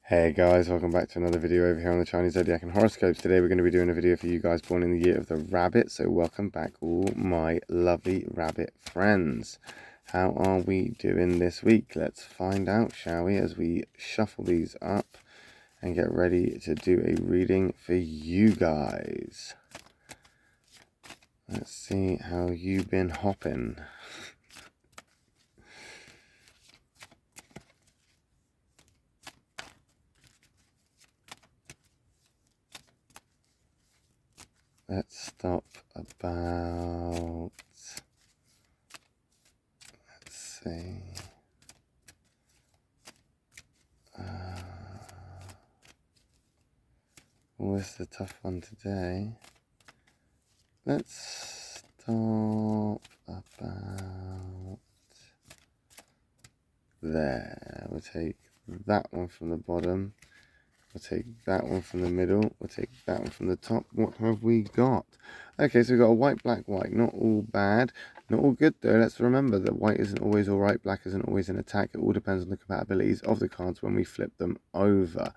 Hey guys, welcome back to another video over here on the Chinese Zodiac and horoscopes. Today we're going to be doing a video for you guys born in the year of the rabbit. So welcome back all my lovely rabbit friends. How are we doing this week? Let's find out, shall we, as we shuffle these up and get ready to do a reading for you guys. Let's see how you've been hopping. Let's stop about, let's see, this is a tough one today. Let's stop about there. We'll take that one from the bottom. We'll take that one from the middle. We'll take that one from the top. What have we got? Okay, so we've got a white, black, white. Not all bad. Not all good, though. Let's remember that white isn't always all right. Black isn't always an attack. It all depends on the compatibilities of the cards when we flip them over.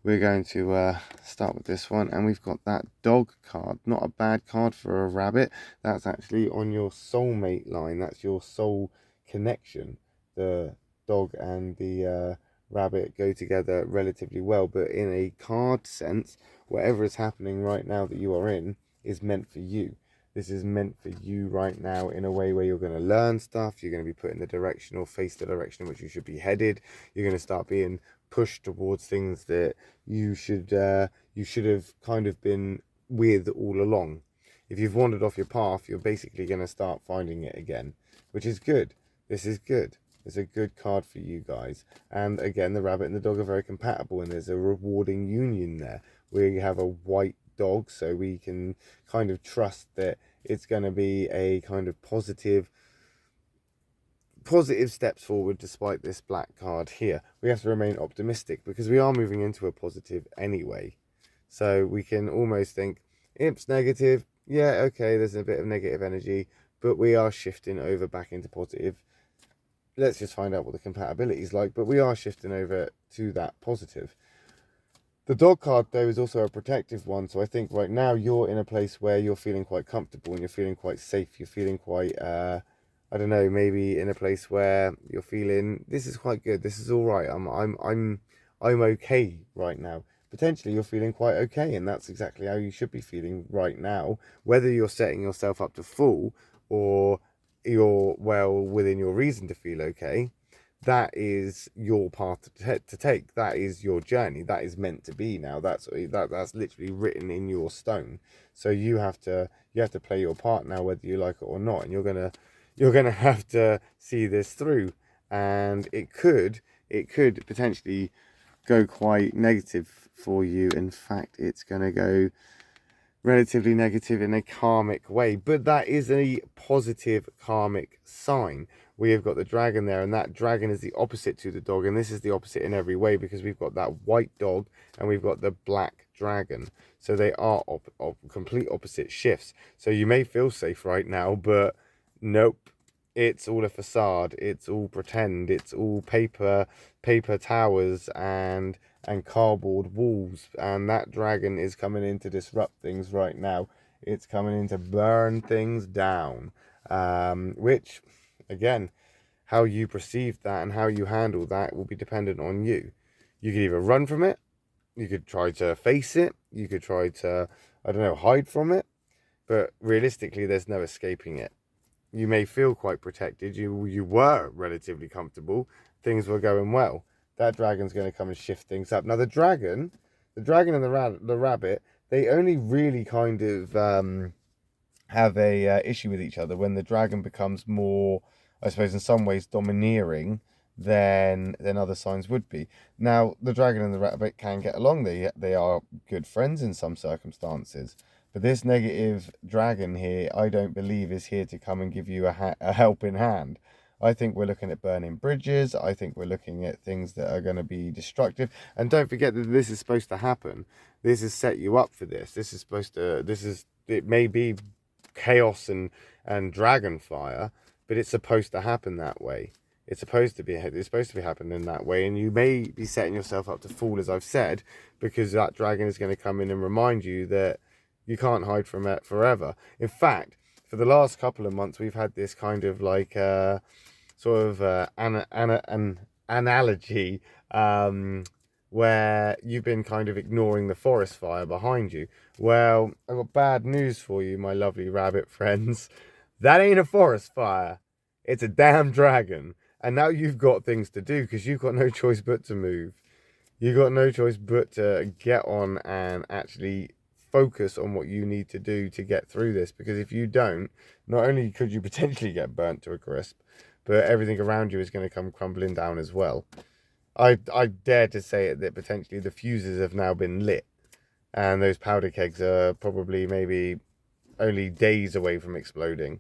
We're going to start with this one. And we've got that dog card. Not a bad card for a rabbit. That's actually on your soulmate line. That's your soul connection. The dog and the rabbit go together relatively well, but in a card sense, whatever is happening right now that you are in is meant for you. This is meant for you right now in a way where you're going to learn stuff, you're going to be put in the direction or face the direction in which you should be headed, you're going to start being pushed towards things that you should have kind of been with all along. If you've wandered off your path, you're basically going to start finding it again, which is good. This is good. It's a good card for you guys. And again, the rabbit and the dog are very compatible, and there's a rewarding union there. We have a white dog, so we can kind of trust that it's going to be a kind of positive steps forward despite this black card here. We have to remain optimistic because we are moving into a positive anyway. So we can almost think, it's negative. Yeah, okay, there's a bit of negative energy, but we are shifting over back into positive. Let's just find out what the compatibility is like, but we are shifting over to that positive. The dog card, though, is also a protective one, so I think right now you're in a place where you're feeling quite comfortable and you're feeling quite safe. You're feeling quite, I don't know, maybe in a place where you're feeling, this is quite good, this is all right, I'm okay right now. Potentially you're feeling quite okay, and that's exactly how you should be feeling right now, whether you're setting yourself up to fall or you're well within your reason to feel okay. That is your path to take. That is your journey. That is meant to be now. That's literally written in your stone. So you have to play your part now, whether you like it or not, and you're gonna have to see this through. And it could potentially go quite negative for you. In fact, it's gonna go relatively negative in a karmic way, but that is a positive karmic sign. We have got the dragon there, and that dragon is the opposite to the dog, and this is the opposite in every way because we've got that white dog and we've got the black dragon. So they are complete opposite shifts. So you may feel safe right now, but nope, it's all a facade, it's all pretend, it's all paper towers and cardboard walls, and that dragon is coming in to disrupt things right now. It's coming in to burn things down, which again, how you perceive that and how you handle that will be dependent on you. You could either run from it, you could try to face it, you could try to, I don't know, hide from it, but realistically there's no escaping it. You may feel quite protected, you were relatively comfortable, things were going well. That dragon's going to come and shift things up. Now the dragon and the rabbit, they only really kind of have a issue with each other when the dragon becomes more, I suppose, in some ways domineering than other signs would be. Now the dragon and the rabbit can get along. They are good friends in some circumstances. But this negative dragon here, I don't believe is here to come and give you a helping hand. I think we're looking at burning bridges. I think we're looking at things that are going to be destructive. And don't forget that this is supposed to happen. This has set you up for this. This is supposed to, it may be chaos and dragon fire, but it's supposed to happen that way. It's supposed to be happening that way, and you may be setting yourself up to fall, as I've said, because that dragon is going to come in and remind you that you can't hide from it forever. In fact, for the last couple of months, we've had this kind of like sort of an analogy where you've been kind of ignoring the forest fire behind you. Well, I've got bad news for you, my lovely rabbit friends. That ain't a forest fire. It's a damn dragon. And now you've got things to do because you've got no choice but to move. You've got no choice but to get on and actually focus on what you need to do to get through this. Because if you don't, not only could you potentially get burnt to a crisp, but everything around you is going to come crumbling down as well. I dare to say it that potentially the fuses have now been lit. And those powder kegs are probably maybe only days away from exploding,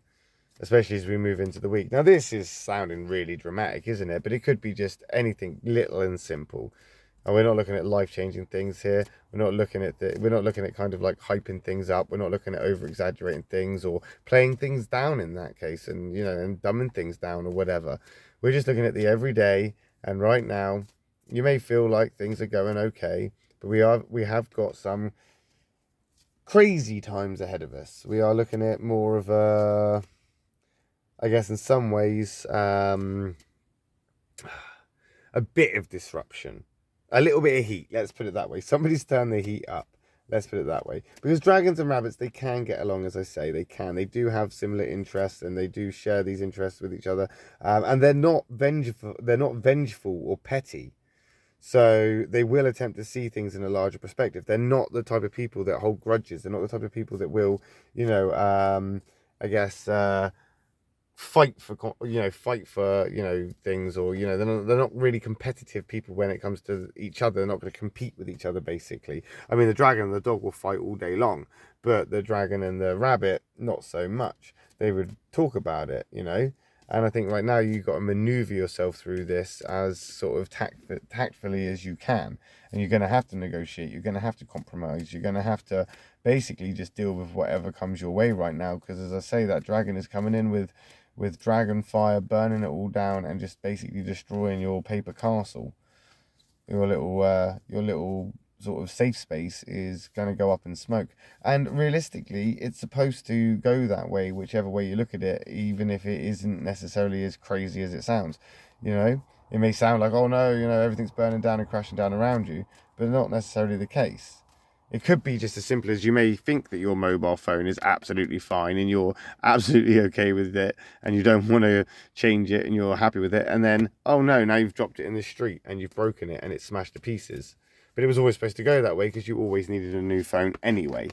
especially as we move into the week. Now, this is sounding really dramatic, isn't it? But it could be just anything little and simple. And we're not looking at life-changing things here. We're not looking at kind of like hyping things up. We're not looking at over-exaggerating things or playing things down in that case, and and dumbing things down or whatever. We're just looking at the everyday. And right now, you may feel like things are going okay, but we have got some crazy times ahead of us. We are looking at more of a, I guess in some ways, a bit of disruption. A little bit of heat, let's put it that way. Somebody's turned the heat up, let's put it that way. Because dragons and rabbits, they can get along, as I say, they can. They do have similar interests, and they do share these interests with each other. And they're not vengeful or petty. So they will attempt to see things in a larger perspective. They're not the type of people that hold grudges. They're not the type of people that will, I guess, fight for things, or they're not really competitive people when it comes to each other. They're not going to compete with each other, basically. I mean, the dragon and the dog will fight all day long, but the dragon and the rabbit, not so much. They would talk about it, and I think right now you've got to maneuver yourself through this as sort of tactfully as you can. And you're going to have to negotiate. You're going to have to compromise. You're going to have to basically just deal with whatever comes your way right now. Because as I say, that dragon is coming in with dragon fire, burning it all down and just basically destroying your paper castle. Your little sort of safe space is going to go up in smoke. And realistically, it's supposed to go that way, whichever way you look at it, even if it isn't necessarily as crazy as it sounds. It may sound like, oh no, everything's burning down and crashing down around you, but not necessarily the case. It could be just as simple as you may think that your mobile phone is absolutely fine and you're absolutely okay with it and you don't want to change it and you're happy with it, and then, oh no, now you've dropped it in the street and you've broken it and it's smashed to pieces. But it was always supposed to go that way because you always needed a new phone anyway.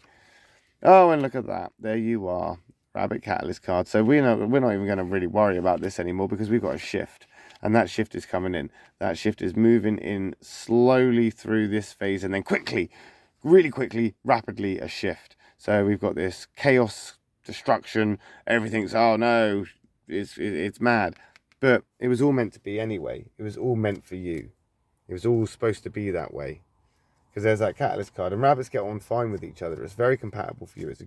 Oh, and look at that. There you are. Rabbit Catalyst card. So we're not even going to really worry about this anymore because we've got a shift. And that shift is coming in. That shift is moving in slowly through this phase and then quickly, really quickly, rapidly a shift. So we've got this chaos, destruction. Everything's, oh no, it's mad. But it was all meant to be anyway. It was all meant for you. It was all supposed to be that way. Because there's that catalyst card, and rabbits get on fine with each other. It's very compatible for you. It's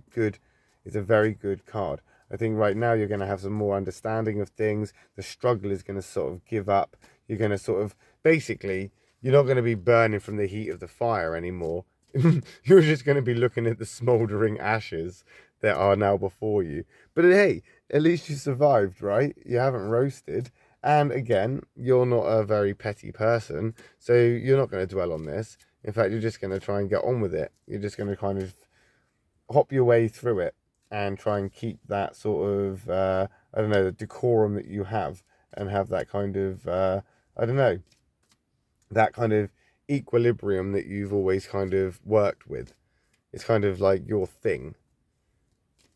a very good card. I think right now you're going to have some more understanding of things. The struggle is going to sort of give up. You're going to sort of, basically, you're not going to be burning from the heat of the fire anymore. You're just going to be looking at the smouldering ashes that are now before you. But hey, at least you survived, right? You haven't roasted. And again, you're not a very petty person, so you're not going to dwell on this. In fact, you're just going to try and get on with it. You're just going to kind of hop your way through it and try and keep that sort of, the decorum that you have, and have that kind of, that kind of equilibrium that you've always kind of worked with. It's kind of like your thing.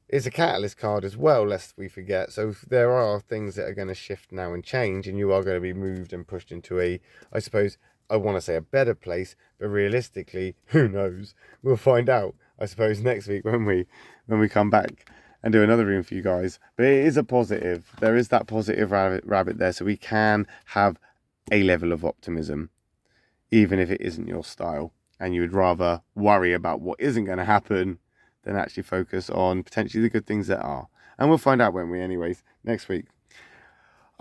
It's a catalyst card as well, lest we forget. So there are things that are going to shift now and change, and you are going to be moved and pushed into a, I suppose, I want to say a better place, but realistically, who knows? We'll find out, I suppose, next week when we come back and do another reading for you guys. But it is a positive. There is that positive rabbit there, so we can have a level of optimism, even if it isn't your style, and you would rather worry about what isn't going to happen than actually focus on potentially the good things that are. And we'll find out, won't we, anyways, next week.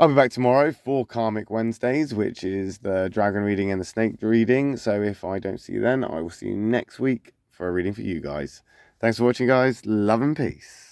I'll be back tomorrow for Karmic Wednesdays, which is the dragon reading and the snake reading. So if I don't see you then, I will see you next week for a reading for you guys. Thanks for watching, guys. Love and peace.